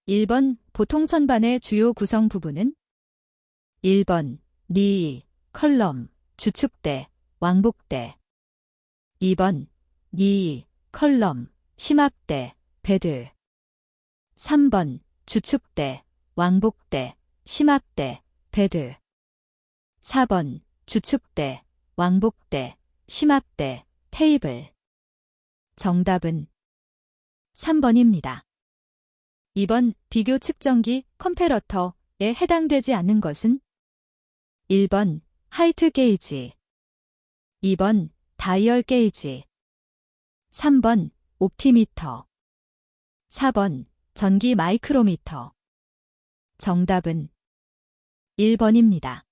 1번 보통 선반의 주요 구성 부분은 1번 리, 컬럼, 주축대, 왕복대 2번 리, 컬럼, 심압대, 베드 3번 주축대, 왕복대, 심압대, 베드 4번 주축대, 왕복대, 심압대, 테이블 정답은 3번입니다. 2번 비교 측정기 컴패러터에 해당되지 않는 것은 1번 하이트 게이지 2번 다이얼 게이지 3번 옵티미터 4번 전기 마이크로미터 정답은 1번입니다.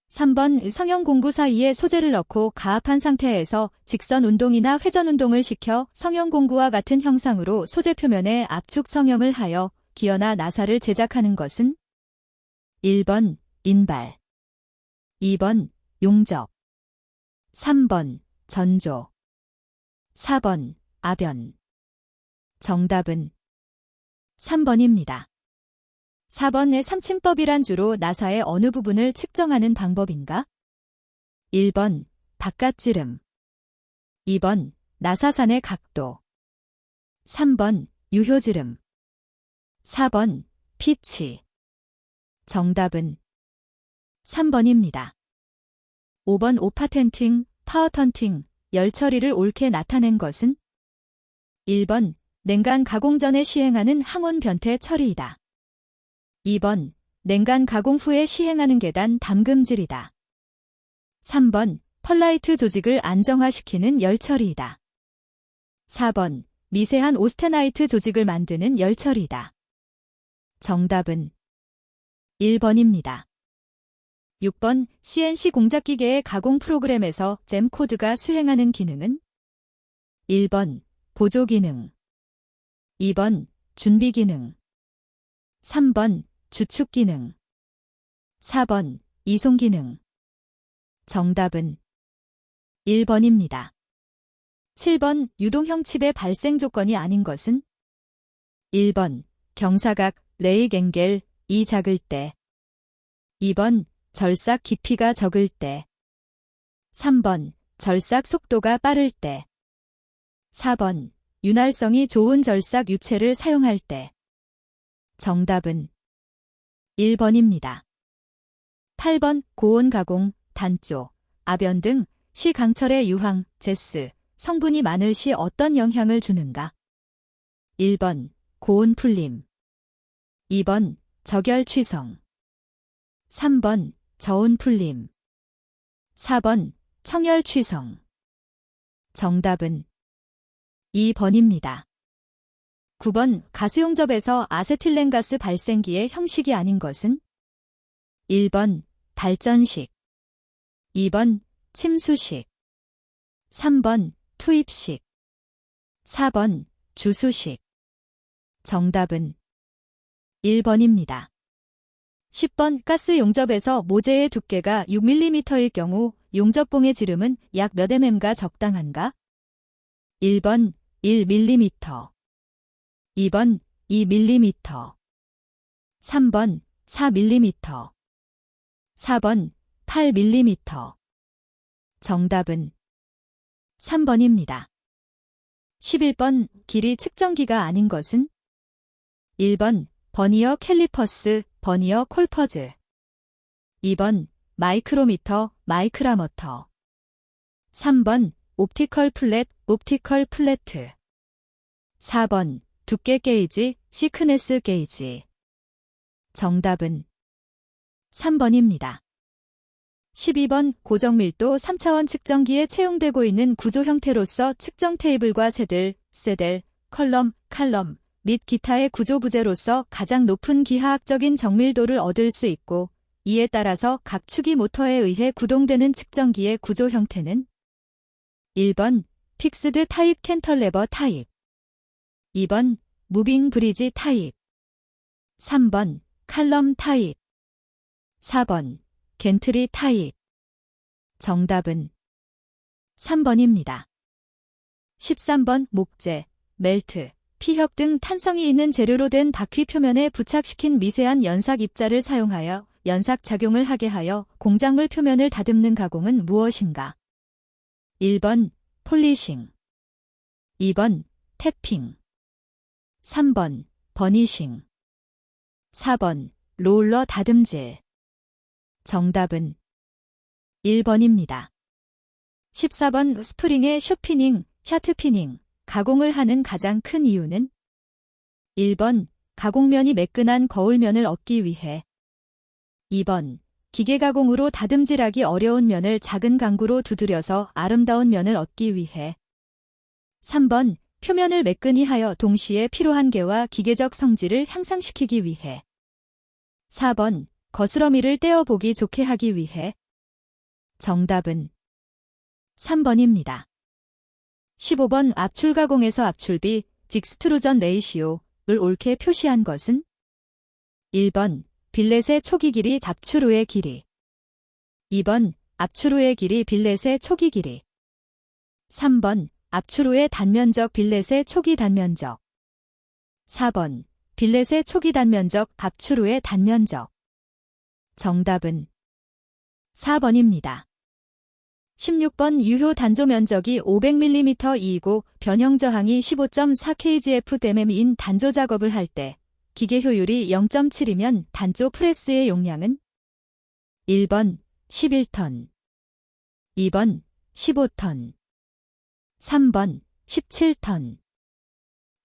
3번 성형 공구 사이에 소재를 넣고 가압한 상태에서 직선 운동이나 회전 운동을 시켜 성형 공구와 같은 형상으로 소재 표면에 압축 성형을 하여 기어나 나사를 제작하는 것은 1번 인발 2번 용접 3번 전조 4번 아변 정답은 3번입니다. 4번의 삼침법이란 주로 나사의 어느 부분을 측정하는 방법인가? 1번 바깥지름 2번 나사산의 각도 3번 유효지름 4번 피치 정답은 3번입니다. 5번 오파텐팅, 파워턴팅, 열처리를 옳게 나타낸 것은 1번 냉간 가공 전에 시행하는 항온 변태 처리이다. 2번 냉간 가공 후에 시행하는 계단 담금질이다. 3번 펄라이트 조직을 안정화시키는 열처리이다. 4번 미세한 오스테나이트 조직을 만드는 열처리이다. 정답은 1번입니다. 6번 CNC 공작기계의 가공 프로그램에서 잼 코드가 수행하는 기능은 1번 보조 기능 2번 준비 기능 3번 주축 기능 4번 이송 기능 정답은 1번입니다. 7번 유동형 칩의 발생 조건이 아닌 것은 1번 경사각 레익 앵겔이 작을 때 2번 절삭 깊이가 적을 때 3번 절삭 속도가 빠를 때 4번 윤활성이 좋은 절삭 유체를 사용할 때 정답은 1번입니다. 8번 고온 가공, 단조, 아변 등 시강철의 유황, 제스, 성분이 많을 시 어떤 영향을 주는가? 1번 고온 풀림 2번 적열 취성 3번 저온 풀림 4번 청열 취성 정답은 2번입니다. 9번 가스용접에서 아세틸렌가스 발생기의 형식이 아닌 것은 1번 발전식 2번 침수식 3번 투입식 4번 주수식 정답은 1번입니다. 10번 가스 용접에서 모재의 두께가 6mm일 경우 용접봉의 지름은 약 몇 mm가 적당한가? 1번 1mm 2번 2mm 3번 4mm 4번 8mm 정답은 3번입니다. 11번 길이 측정기가 아닌 것은 1번 버니어 캘리퍼스, 버니어 콜퍼즈 2번 마이크로미터, 마이크라머터 3번 옵티컬 플랫, 옵티컬 플래트 4번 두께 게이지, 시크네스 게이지 정답은 3번입니다. 12번 고정밀도 3차원 측정기에 채용되고 있는 구조 형태로서 측정 테이블과 세델, 컬럼, 칼럼 및 기타의 구조 부재로서 가장 높은 기하학적인 정밀도를 얻을 수 있고 이에 따라서 각 축이 모터에 의해 구동되는 측정기의 구조 형태는 1번 픽스드 타입 캔털레버 타입 2번 무빙 브리지 타입 3번 칼럼 타입 4번 겐트리 타입 정답은 3번입니다. 13번 목재, 멜트, 피혁 등 탄성이 있는 재료로 된 바퀴 표면에 부착시킨 미세한 연삭 입자를 사용하여 연삭 작용을 하게 하여 공작물 표면을 다듬는 가공은 무엇인가? 1번 폴리싱, 2번 탭핑, 3번 버니싱, 4번 롤러 다듬질. 정답은 1번입니다. 14번 스프링의 숏피닝, 샤트피닝, 가공을 하는 가장 큰 이유는 1번 가공면이 매끈한 거울면을 얻기 위해, 2번 기계 가공으로 다듬질하기 어려운 면을 작은 강구로 두드려서 아름다운 면을 얻기 위해, 3번 표면을 매끈히 하여 동시에 필요한 개와 기계적 성질을 향상시키기 위해, 4번 거스러미를 떼어보기 좋게 하기 위해. 정답은 3번입니다. 15번 압출 가공에서 압출비, 직스트루전 레이시오를 옳게 표시한 것은 1번 빌렛의 초기 길이 압출 후의 길이, 2번 압출 후의 길이 빌렛의 초기 길이, 3번 압출 후의 단면적 빌렛의 초기 단면적, 4번 빌렛의 초기 단면적 압출 후의 단면적. 정답은 4번입니다. 16번 유효 단조 면적이 500mm이고 변형 저항이 15.4kgf/mm인 단조 작업을 할 때 기계 효율이 0.7이면 단조 프레스의 용량은 1번 11톤, 2번 15톤, 3번 17톤,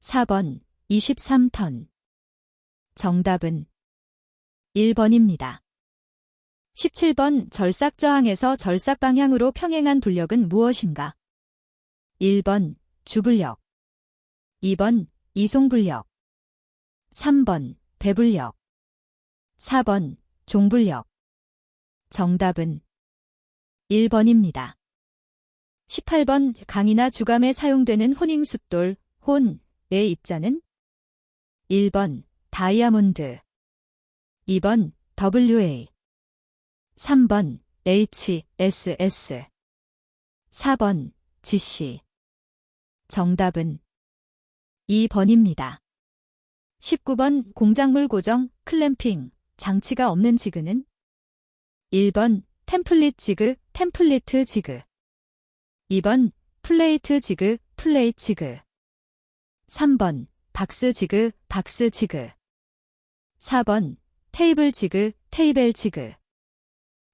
4번 23톤. 정답은 1번입니다. 17번 절삭 저항에서 절삭 방향으로 평행한 불력은 무엇인가? 1번 주불력, 2번 이송불력, 3번 배불력, 4번 종불력. 정답은 1번입니다. 18번 강이나 주감에 사용되는 혼잉숫돌, 혼의 입자는 1번 다이아몬드, 2번 WA, 3번 HSS, 4번 GC. 정답은 2번입니다. 19번 공작물 고정, 클램핑, 장치가 없는 지그는 1번 템플릿 지그, 템플리트 지그, 2번 플레이트 지그, 플레이트 지그, 3번 박스 지그, 박스 지그, 4번 테이블 지그, 테이블 지그.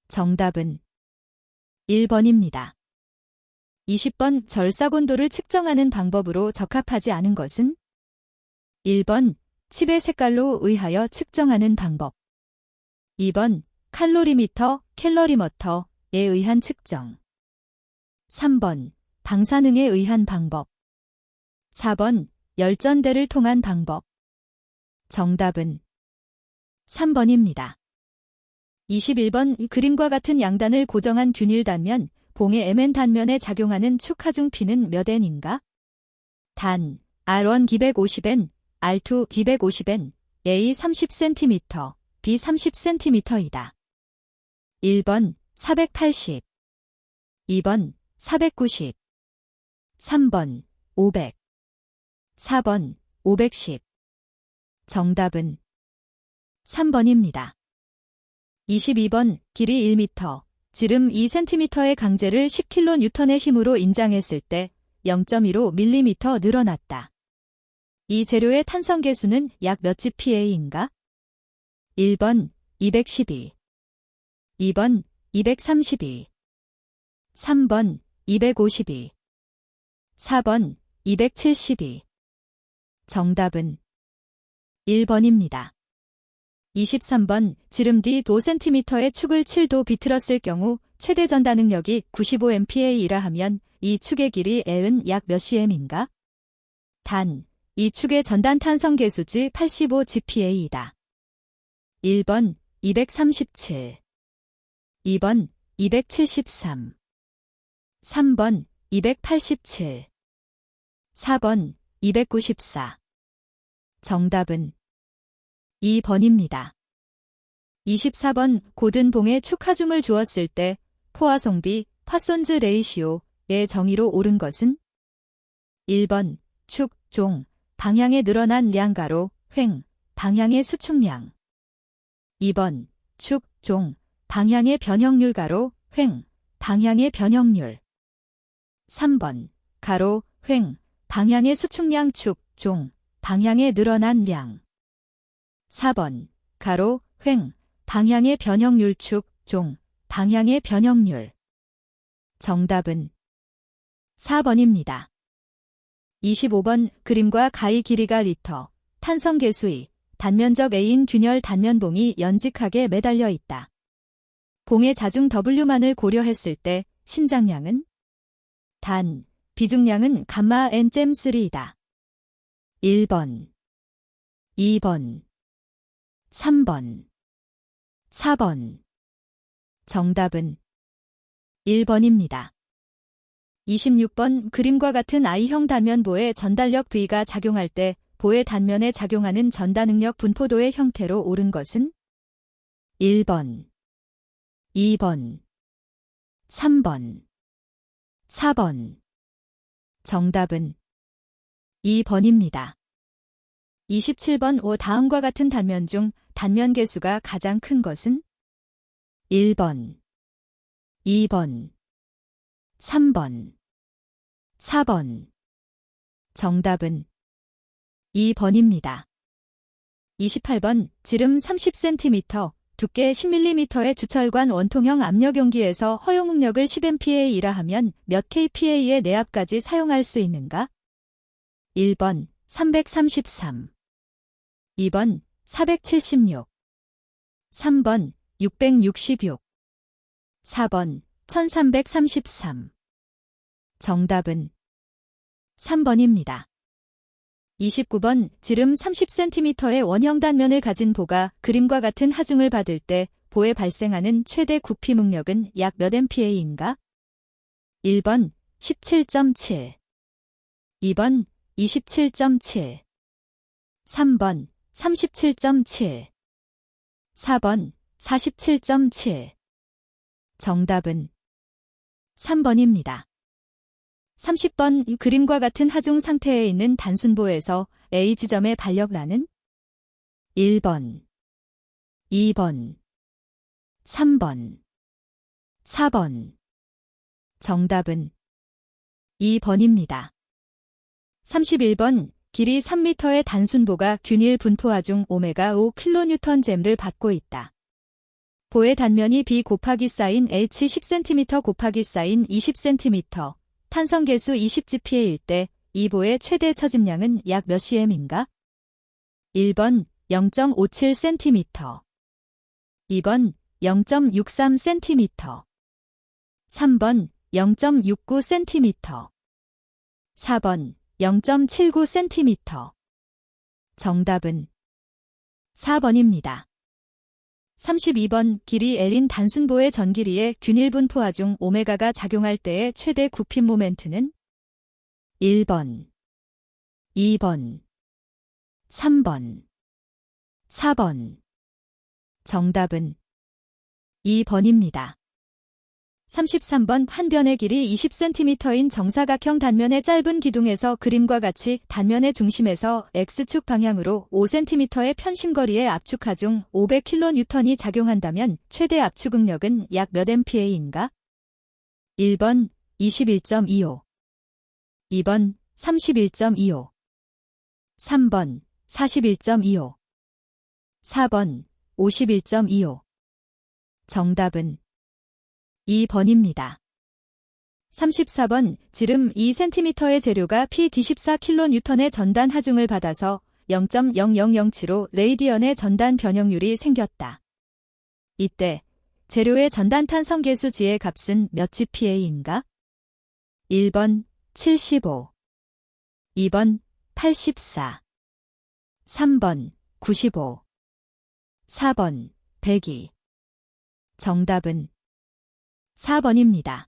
정답은 1번입니다. 20번 절삭 온도를 측정하는 방법으로 적합하지 않은 것은 1번 칩의 색깔로 의하여 측정하는 방법, 2번 칼로리미터, 캘러리머터에 의한 측정, 3번 방사능에 의한 방법, 4번 열전대를 통한 방법. 정답은 3번입니다. 21번 그림과 같은 양단을 고정한 균일 단면, 봉의 MN 단면에 작용하는 축하중 P는 몇 N인가? 단 R1 250N, R2 250N, A 30cm, B 30cm이다. 1번 480, 2번 490, 3번 500, 4번 510. 정답은 3번입니다. 22번 길이 1m, 지름 2cm의 강제를 10kN의 힘으로 인장했을 때 0.15mm 늘어났다. 이 재료의 탄성 계수는 약 몇 GPa인가? 1번 212, 2번 232, 3번 252, 4번 272. 정답은 1번입니다. 23번 지름 D 도센티미터의 축을 7도 비틀었을 경우 최대 전다 능력이 95MPa이라 하면 이 축의 길이 L은 약 몇 cm인가? 단, 이 축의 전단 탄성 계수지 85GPa이다. 1번 237, 2번 273, 3번 287, 4번 294. 정답은 2번입니다. 24번 고든 봉에 축하중을 주었을 때 포화송비, 파손즈 레이시오의 정의로 옳은 것은 1번 축, 종, 방향의 늘어난 량가로 횡, 방향의 수축량. 2번 축, 종, 방향의 변형률 가로 횡, 방향의 변형률. 3번 가로 횡, 방향의 수축량 축, 종, 방향의 늘어난 량. 4번 가로 횡, 방향의 변형률 축, 종, 방향의 변형률. 정답은 4번입니다. 25번 그림과 가위 길이가 리터, 탄성계수의, 단면적 A인 균열 단면봉이 연직하게 매달려 있다. 봉의 자중 W만을 고려했을 때 신장량은 단, 비중량은 감마 N.3이다. 1번, 2번, 3번, 4번. 정답은 1번입니다. 26번 그림과 같은 I형 단면보에 전달력 V가 작용할 때 보의 단면에 작용하는 전다능력 분포도의 형태로 옳은 것은 1번, 2번, 3번, 4번. 정답은 2번입니다. 27번 오 다음과 같은 단면 중 단면 개수가 가장 큰 것은 1번, 2번, 3번, 4번. 정답은 2번입니다. 28번 지름 30cm, 두께 10mm의 주철관 원통형 압력용기에서 허용 응력을 10MPa이라 하면 몇 kPa의 내압까지 사용할 수 있는가? 1번 333, 2번 476, 3번 666, 4번 1333. 정답은 3번입니다. 29번 지름 30cm의 원형 단면을 가진 보가 그림과 같은 하중을 받을 때 보에 발생하는 최대 구피 응력은 약 몇 MPa인가? 1번 17.7, 2번 27.7, 3번 37.7, 4번 47.7. 정답은 3번입니다. 30번 그림과 같은 하중 상태에 있는 단순보에서 A 지점의 반력라는 1번, 2번, 3번, 4번. 정답은 2번입니다. 31번 길이 3m의 단순보가 균일 분포하중 오메가 5kNj를 받고 있다. 보의 단면이 B 곱하기 사인 H 10cm 곱하기 사인 20cm, 탄성계수 20GPa일 때 이 보의 최대 처짐량은 약 몇 cm인가? 1번 0.57cm, 2번 0.63cm, 3번 0.69cm, 4번 0.79cm. 정답은 4번입니다. 32번 길이 L인 단순보의 전길이의 균일 분포하중 오메가가 작용할 때의 최대 굽힘 모멘트는 1번, 2번, 3번, 4번. 정답은 2번입니다. 33번 한 변의 길이 20cm인 정사각형 단면의 짧은 기둥에서 그림과 같이 단면의 중심에서 X축 방향으로 5cm의 편심거리에 압축하중 500kN이 작용한다면 최대 압축 응력은 약 몇 MPa인가? 1번 21.25, 2번 31.25, 3번 41.25, 4번 51.25. 정답은 2번입니다. 34번 지름 2cm의 재료가 P14kN의 전단 하중을 받아서 0.0007호 레이디언의 전단 변형률이 생겼다. 이때 재료의 전단 탄성계수 G의 값은 몇 GPa인가? 1번 75, 2번 84, 3번 95, 4번 102. 정답은 4번입니다.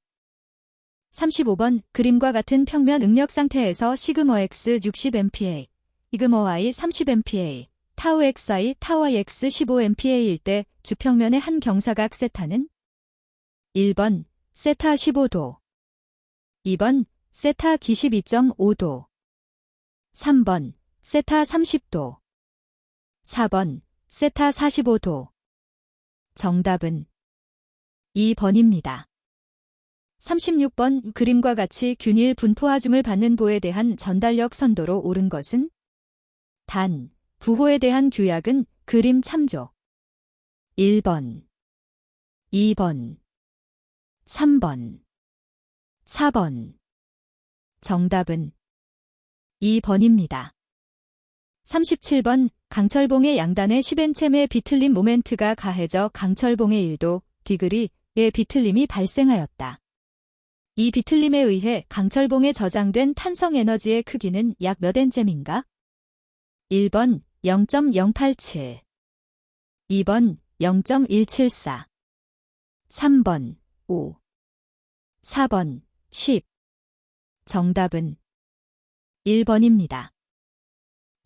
35번 그림과 같은 평면 응력 상태에서 시그머 X 60MPa, 시그머 Y 30MPa, 타우 XY, 타우 YX 15MPa일 때 주평면의 한 경사각 세타는 1번 세타 15도, 2번 세타 기 12.5도, 3번 세타 30도. 4번, 세타 45도. 정답은 2번입니다. 36번, 그림과 같이 균일 분포 하중을 받는 보에 대한 전달력 선도로 옳은 것은? 단, 부호에 대한 규약은 그림 참조. 1번, 2번, 3번, 4번. 정답은 2번입니다. 37번, 강철봉의 양단의 10nm의 비틀림 모멘트가 가해져 강철봉의 1도 디그리의 비틀림이 발생하였다. 이 비틀림에 의해 강철봉에 저장된 탄성 에너지의 크기는 약 몇 nm인가? 1번 0.087, 2번 0.174, 3번 5, 4번 10. 정답은 1번입니다.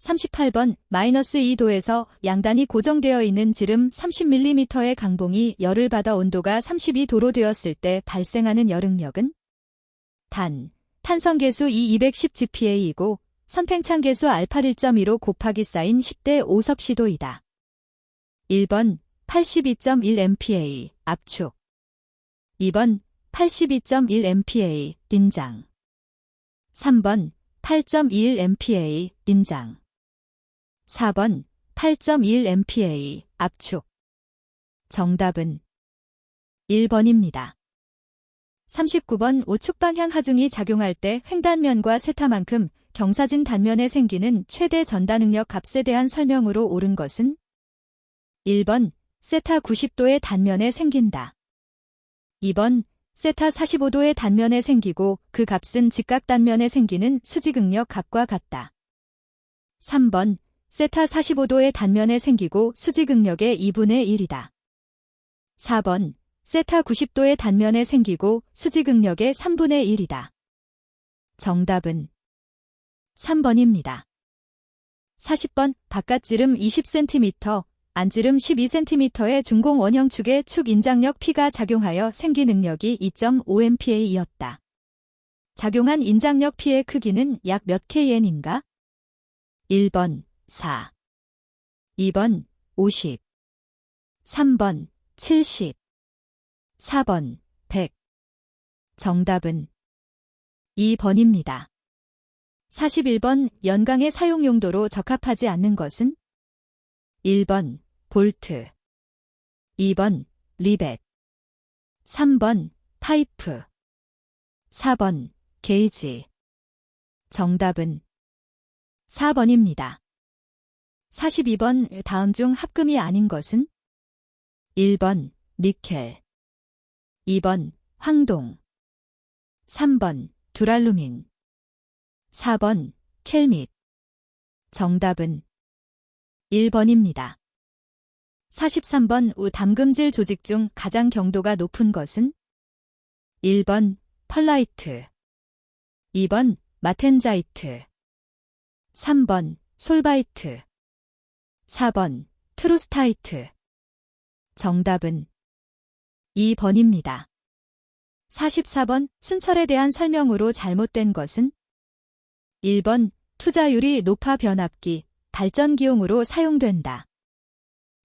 38번, 마이너스 2도에서 양단이 고정되어 있는 지름 30mm의 강봉이 열을 받아 온도가 32도로 되었을 때 발생하는 열응력은? 단, 탄성계수 210GPa이고 선팽창계수 알파 1.15 곱하기 사인 10대 5섭씨도이다. 1번 82.1mpa 압축, 2번 82.1mpa 인장, 3번 8.21mpa 인장, 4번 8.21mpa 압축. 정답은 1번입니다. 39번, 우측 방향 하중이 작용할 때 횡단면과 세타만큼 경사진 단면에 생기는 최대 전단응력 값에 대한 설명으로 옳은 것은? 1번 세타 90도의 단면에 생긴다. 2번 세타 45도의 단면에 생기고 그 값은 직각 단면에 생기는 수직응력 값과 같다. 3번 세타 45도의 단면에 생기고 수직응력의 2분의 1이다. 4번 세타 90도의 단면에 생기고 수직응력의 3분의 1이다. 정답은 3번입니다. 40번, 바깥지름 20cm, 안지름 12cm의 중공 원형축의 축 인장력 P가 작용하여 생긴 응력이 2.5MPa이었다. 작용한 인장력 P의 크기는 약 몇 KN인가? 1번 4, 2번 50, 3번 70, 4번 100. 정답은 2번입니다. 41번, 연강의 사용 용도로 적합하지 않는 것은? 1번 볼트, 2번 리벳, 3번 파이프, 4번 게이지. 정답은 4번입니다. 42번, 다음 중 합금이 아닌 것은? 1번 니켈, 2번 황동, 3번 두랄루민, 4번 켈밋. 정답은 1번입니다. 43번, 우 담금질 조직 중 가장 경도가 높은 것은? 1번 펄라이트, 2번 마텐자이트, 3번 솔바이트, 4번 트루스타이트. 정답은 2번입니다. 44번, 순철에 대한 설명으로 잘못된 것은? 1번 투자율이 높아 변압기, 발전기용으로 사용된다.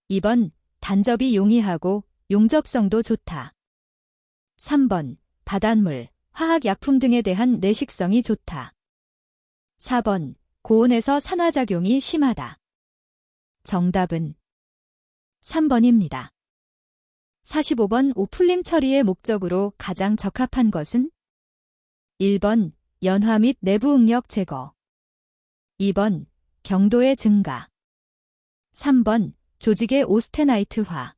2번 단접이 용이하고 용접성도 좋다. 3번 바닷물, 화학약품 등에 대한 내식성이 좋다. 4번 고온에서 산화작용이 심하다. 정답은 3번입니다. 45번, 오풀림 처리의 목적으로 가장 적합한 것은? 1번 연화 및 내부 응력 제거, 2번 경도의 증가, 3번 조직의 오스테나이트화,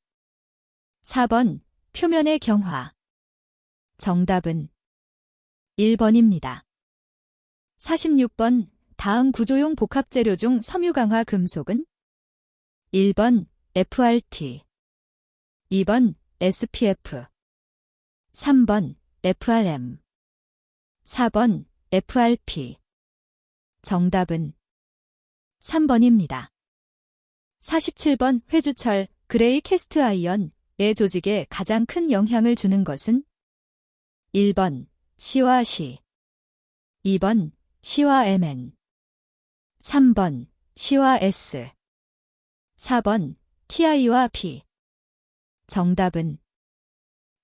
4번 표면의 경화. 정답은 1번입니다. 46번, 다음 구조용 복합재료 중 섬유강화 금속은? 1번 FRT, 2번 SPF, 3번 FRM, 4번 FRP. 정답은 3번입니다. 47번, 회주철, 그레이 캐스트 아이언의 조직에 가장 큰 영향을 주는 것은? 1번 C와 C, 2번 C와 MN, 3번 C와 S. 4번 TI와 P. 정답은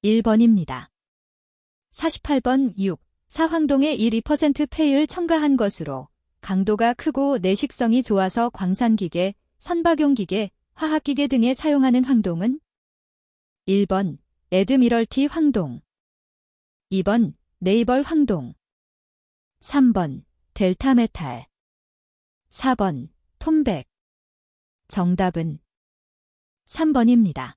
1번입니다. 48번 6. 사황동에 2% 폐율 첨가한 것으로 강도가 크고 내식성이 좋아서 광산기계, 선박용기계, 화학기계 등에 사용하는 황동은 1번 에드미럴티 황동, 2번 네이벌 황동, 3번 델타메탈, 4번 톰백. 정답은 3번입니다.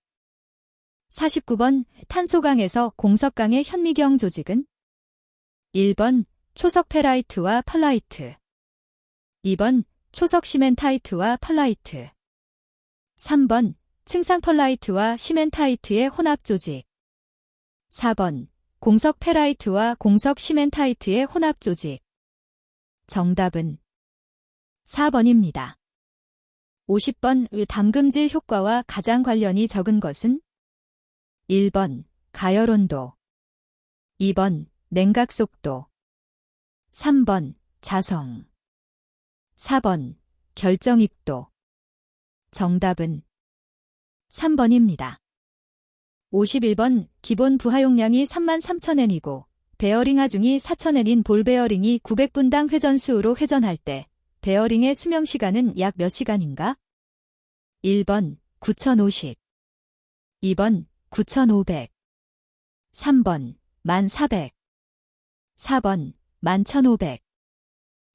49번 탄소강에서 공석강의 현미경 조직은 1번 초석페라이트와 펄라이트, 2번 초석시멘타이트와 펄라이트, 3번 층상펄라이트와 시멘타이트의 혼합조직, 4번 공석페라이트와 공석시멘타이트의 혼합조직. 정답은 4번입니다. 50번 담금질 효과와 가장 관련이 적은 것은 1번 가열온도, 2번 냉각속도, 3번 자성, 4번 결정입도. 정답은 3번입니다. 51번 기본 부하용량이 33,000N이고 베어링 하중이 4,000N인 볼 베어링이 900분당 회전수로 회전할 때 베어링의 수명시간은 약 몇 시간인가? 1번 9,050, 2번 9,500, 3번 1,400, 4번 11,500.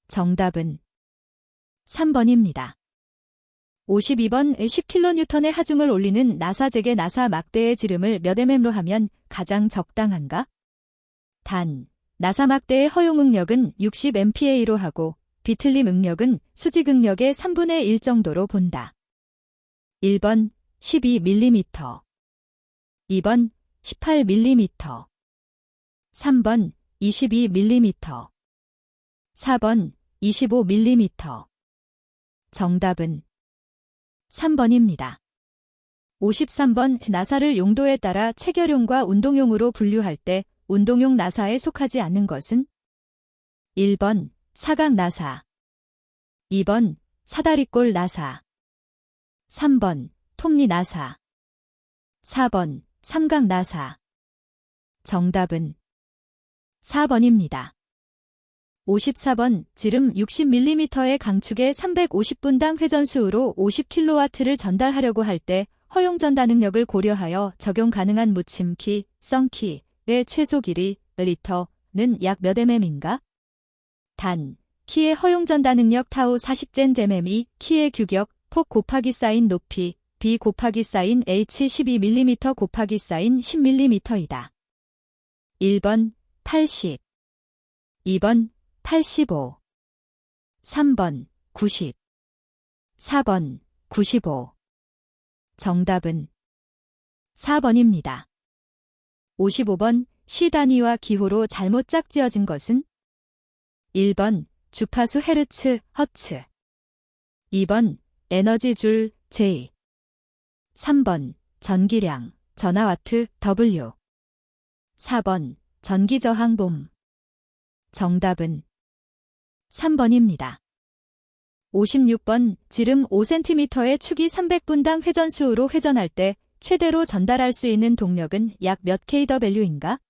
정답은 3번입니다. 52번 10kN의 하중을 올리는 나사 제게 나사 막대의 지름을 몇 mm로 하면 가장 적당한가? 단, 나사 막대의 허용 응력은 60MPa로 하고 비틀림 응력은 수직 응력의 3분의 1 정도로 본다. 1번 12mm, 2번 18mm, 3번 22mm, 4번 25mm. 정답은 3번입니다. 53번 나사를 용도에 따라 체결용과 운동용으로 분류할 때 운동용 나사에 속하지 않는 것은 1번 사각 나사, 2번 사다리꼴 나사, 3번 톱니 나사, 4번 삼각 나사. 정답은 4번입니다. 54번 지름 60mm의 강축에 350분당 회전수로 50kW를 전달하려고 할 때 허용 전달 능력을 고려하여 적용 가능한 묻힘키, 썬키의 최소 길이 리터는 약 몇 mm인가? 단, 키의 허용 전달 능력 타우 40젠 데메미, 키의 규격, 폭 곱하기 사인 높이, B 곱하기 사인 H 12mm 곱하기 사인 10mm이다. 1번 80, 2번 85, 3번 90, 4번 95. 정답은 4번입니다. 55번 시 단위와 기호로 잘못 짝지어진 것은 1번 주파수 헤르츠, 허츠, 2번 에너지 줄, J, 3번 전기량, 전하와트, W, 4번 전기저항 봄. 정답은 3번입니다. 56번 지름 5cm의 축이 300분당 회전수로 회전할 때 최대로 전달할 수 있는 동력은 약 몇 kW인가?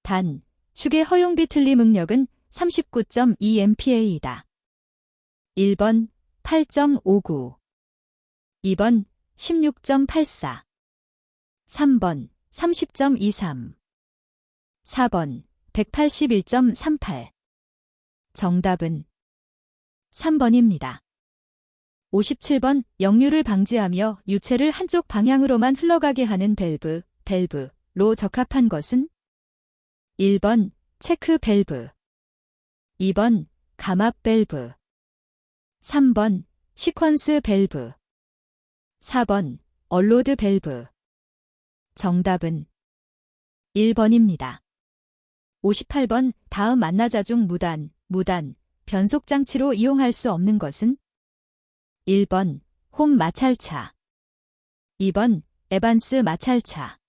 단, 축의 허용 비틀림 응력은 39.2MPa이다. 1번 8.59, 2번 16.84, 3번 30.23, 4번 181.38. 정답은 3번입니다. 57번 역류를 방지하며 유체를 한쪽 방향으로만 흘러가게 하는 밸브로 적합한 것은 1번 체크 밸브, 2번 감압 밸브, 3번 시퀀스 밸브, 4번 얼로드 밸브. 정답은 1번입니다. 58번 다음 만나자 중 무단, 변속장치로 이용할 수 없는 것은 1번 홈 마찰차, 2번 에반스 마찰차,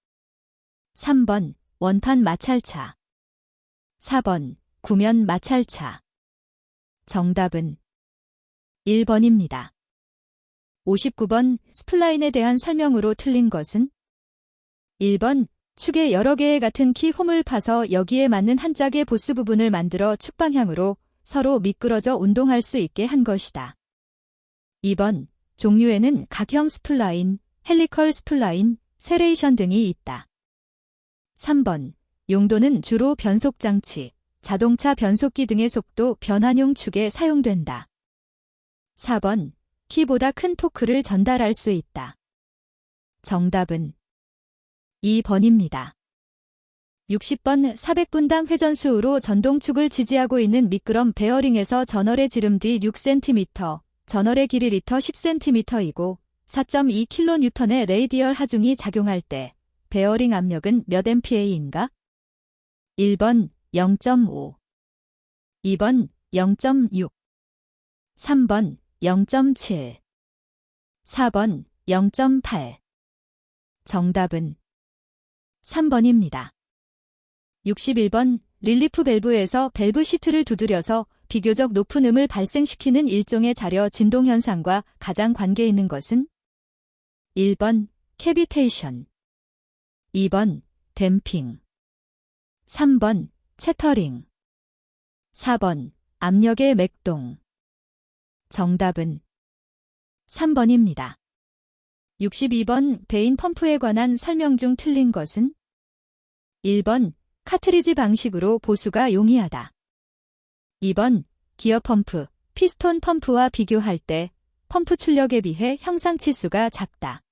3번 원판 마찰차, 4번 구면 마찰차. 정답은 1번입니다. 59번 스플라인에 대한 설명으로 틀린 것은 1번 축에 여러 개의 같은 키 홈을 파서 여기에 맞는 한 짝의 보스 부분을 만들어 축 방향으로 서로 미끄러져 운동할 수 있게 한 것이다. 2번 종류에는 각형 스플라인, 헬리컬 스플라인, 세레이션 등이 있다. 3번 용도는 주로 변속장치, 자동차 변속기 등의 속도 변환용 축에 사용된다. 4번 키보다 큰 토크를 전달할 수 있다. 정답은 2번입니다. 60번 400분당 회전수로 전동축을 지지하고 있는 미끄럼 베어링에서 전월의 지름 뒤 6cm, 전월의 길이 리터 10cm이고 4.2kN의 레이디얼 하중이 작용할 때 베어링 압력은 몇 MPa인가? 1번 0.5, 2번 0.6, 3번 0.7, 4번 0.8. 정답은 3번입니다. 61번 릴리프 밸브에서 밸브 시트를 두드려서 비교적 높은 음을 발생시키는 일종의 자려 진동 현상과 가장 관계 있는 것은 1번 캐비테이션, 2번 댐핑, 3번 채터링, 4번 압력의 맥동. 정답은 3번입니다. 62번 베인 펌프에 관한 설명 중 틀린 것은 1번 카트리지 방식으로 보수가 용이하다. 2번 기어 펌프, 피스톤 펌프와 비교할 때 펌프 출력에 비해 형상 치수가 작다.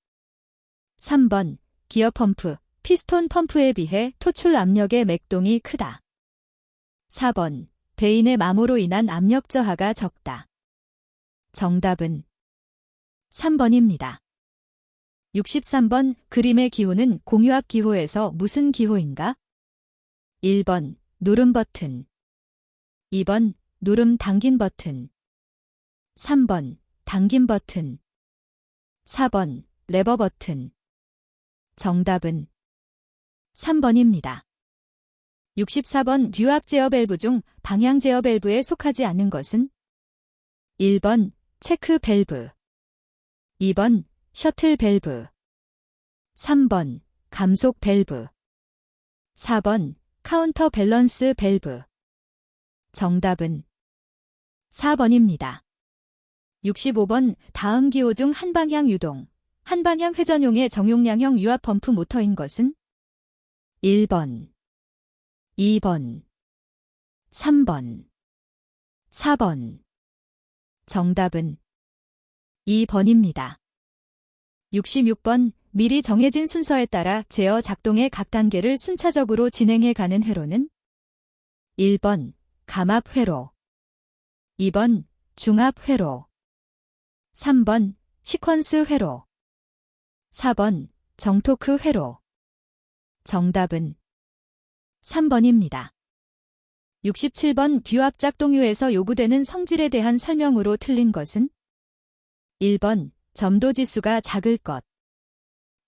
3번 기어 펌프, 피스톤 펌프에 비해 토출 압력의 맥동이 크다. 4번 베인의 마모로 인한 압력 저하가 적다. 정답은 3번입니다. 63번 그림의 기호는 공유압 기호에서 무슨 기호인가? 1번 누름 버튼, 2번 누름 당긴 버튼, 3번 당긴 버튼, 4번 레버 버튼. 정답은 3번입니다. 64번 듀압 제어 밸브 중 방향 제어 밸브에 속하지 않는 것은 1번 체크 밸브, 2번 셔틀 밸브, 3번 감속 밸브, 4번 카운터 밸런스 밸브. 정답은 4번입니다. 65번 다음 기호 중 한방향 유동, 한방향 회전용의 정용량형 유압 펌프 모터인 것은 1번, 2번, 3번, 4번. 정답은 2번입니다. 66번 미리 정해진 순서에 따라 제어 작동의 각 단계를 순차적으로 진행해 가는 회로는 1번 감압 회로, 2번 중압 회로, 3번 시퀀스 회로, 4번 정토크 회로. 정답은 3번입니다. 67번 듀압 작동유에서 요구되는 성질에 대한 설명으로 틀린 것은 1번 점도 지수가 작을 것,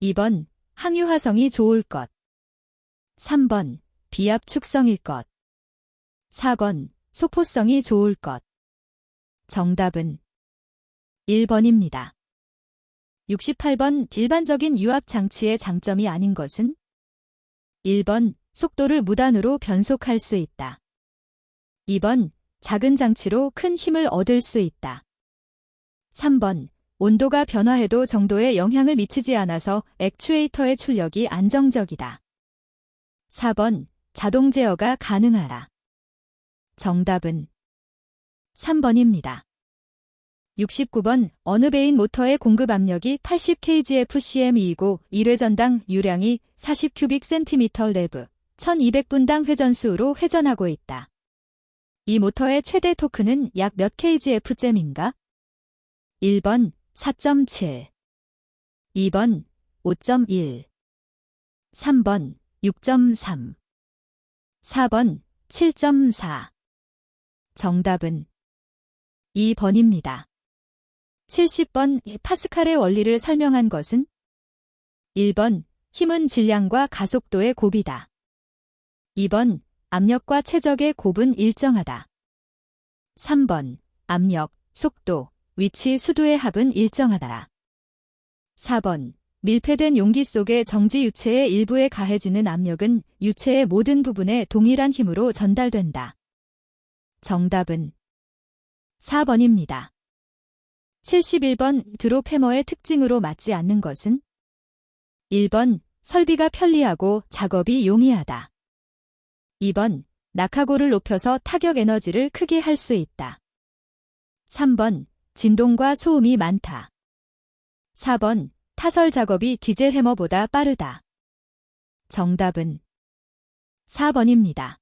2번 항유화성이 좋을 것, 3번 비압 축성일 것, 4번 소포성이 좋을 것. 정답은 1번입니다. 68번 일반적인 유압 장치의 장점이 아닌 것은 1번 속도를 무단으로 변속할 수 있다. 2번 작은 장치로 큰 힘을 얻을 수 있다. 3번 온도가 변화해도 정도의 영향을 미치지 않아서 액추에이터의 출력이 안정적이다. 4번 자동 제어가 가능하다. 정답은 3번입니다. 69번 어느 베인 모터의 공급 압력이 80kgfcm이고 1회전당 유량이 40cm 레브, 1200분당 회전수로 회전하고 있다. 이 모터의 최대 토크는 약 몇 kgf쯤인가? 1번 4.7, 2번 5.1, 3번 6.3, 4번 7.4. 정답은 2번입니다. 70번 파스칼의 원리를 설명한 것은 1번 힘은 질량과 가속도의 곱이다. 2번 압력과 최적의 곱은 일정하다. 3번 압력, 속도, 위치 수두의 합은 일정하다. 4번. 밀폐된 용기 속의 정지 유체의 일부에 가해지는 압력은 유체의 모든 부분에 동일한 힘으로 전달된다. 정답은 4번입니다. 71번. 드롭 해머의 특징으로 맞지 않는 것은? 1번. 설비가 편리하고 작업이 용이하다. 2번. 낙하고를 높여서 타격 에너지를 크게 할 수 있다. 3번. 진동과 소음이 많다. 4번. 타설 작업이 디젤 해머보다 빠르다. 정답은 4번입니다.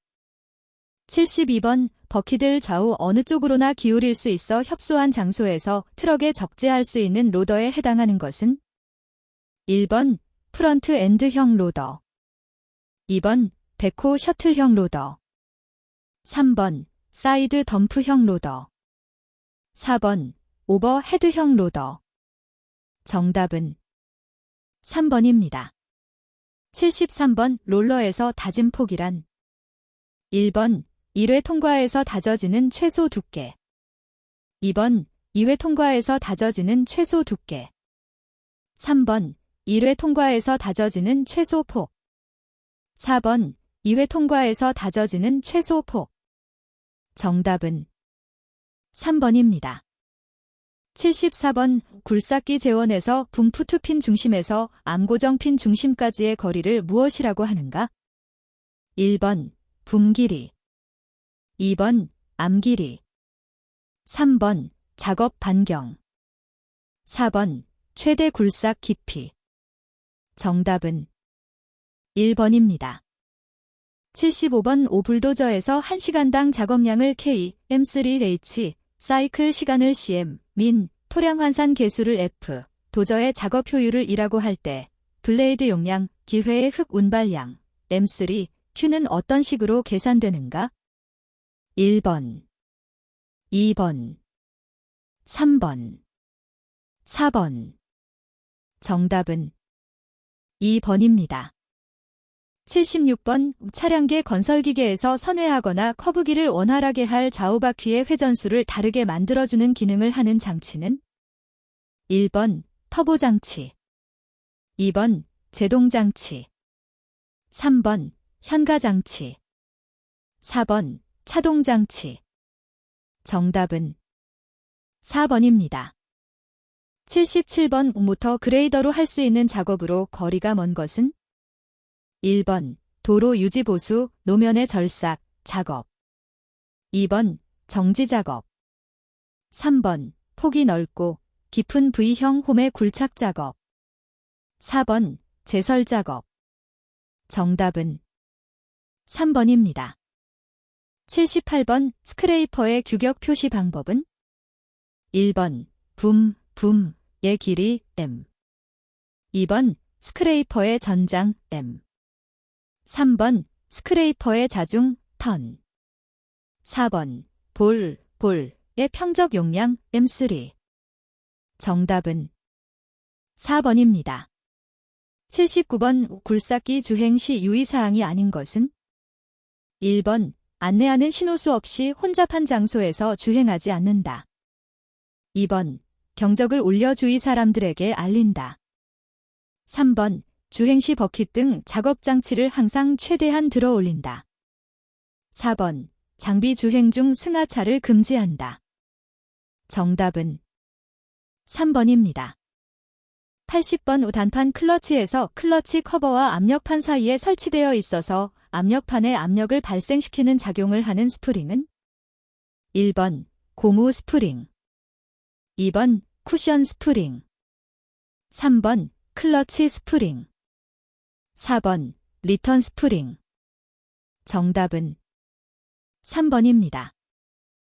72번. 버킷을 좌우 어느 쪽으로나 기울일 수 있어 협소한 장소에서 트럭에 적재할 수 있는 로더에 해당하는 것은? 1번. 프런트 엔드형 로더. 2번. 백호 셔틀형 로더. 3번. 사이드 덤프형 로더. 4번. 오버헤드형 로더. 정답은 3번입니다. 73번. 롤러에서 다진 폭이란? 1번. 1회 통과에서 다져지는 최소 두께. 2번. 2회 통과에서 다져지는 최소 두께. 3번. 1회 통과에서 다져지는 최소 폭. 4번. 2회 통과에서 다져지는 최소 폭. 정답은 3번입니다. 74번. 굴삭기 재원에서 붐푸트핀 중심에서 암고정핀 중심까지의 거리를 무엇이라고 하는가? 1번. 붐 길이. 2번. 암 길이. 3번. 작업 반경. 4번. 최대 굴삭 깊이. 정답은 1번입니다. 75번. 오불도저에서 1시간당 작업량을 K, M3H, 사이클 시간을 CM, 민, 토량 환산 계수를 F, 도저의 작업 효율을 E라고 할 때 블레이드 용량, 기회의 흙 운발량, M3, Q는 어떤 식으로 계산되는가? 1번, 2번, 3번, 4번. 정답은 2번입니다. 76번. 차량계 건설기계에서 선회하거나 커브기를 원활하게 할 좌우바퀴의 회전수를 다르게 만들어주는 기능을 하는 장치는? 1번. 터보장치. 2번. 제동장치. 3번. 현가장치. 4번. 차동장치. 정답은 4번입니다. 77번. 모터 그레이더로 할 수 있는 작업으로 거리가 먼 것은? 1번. 도로 유지 보수, 노면의 절삭, 작업. 2번. 정지 작업. 3번. 폭이 넓고 깊은 V형 홈의 굴착 작업. 4번. 제설 작업. 정답은 3번입니다. 78번. 스크레이퍼의 규격 표시 방법은? 1번. 붐의 길이 M. 2번. 스크레이퍼의 전장 M. 3번. 스크레이퍼의 자중 턴. 4번. 볼의 평적 용량 M3. 정답은 4번입니다. 79번. 굴삭기 주행 시 유의사항이 아닌 것은? 1번. 안내하는 신호수 없이 혼잡한 장소에서 주행하지 않는다. 2번. 경적을 울려 주위 사람들에게 알린다. 3번. 주행 시 버킷 등 작업장치를 항상 최대한 들어 올린다. 4번. 장비 주행 중 승하차를 금지한다. 정답은 3번입니다. 80번. 단판 클러치에서 클러치 커버와 압력판 사이에 설치되어 있어서 압력판에 압력을 발생시키는 작용을 하는 스프링은? 1번. 고무 스프링. 2번. 쿠션 스프링. 3번. 클러치 스프링. 4번. 리턴 스프링. 정답은 3번입니다.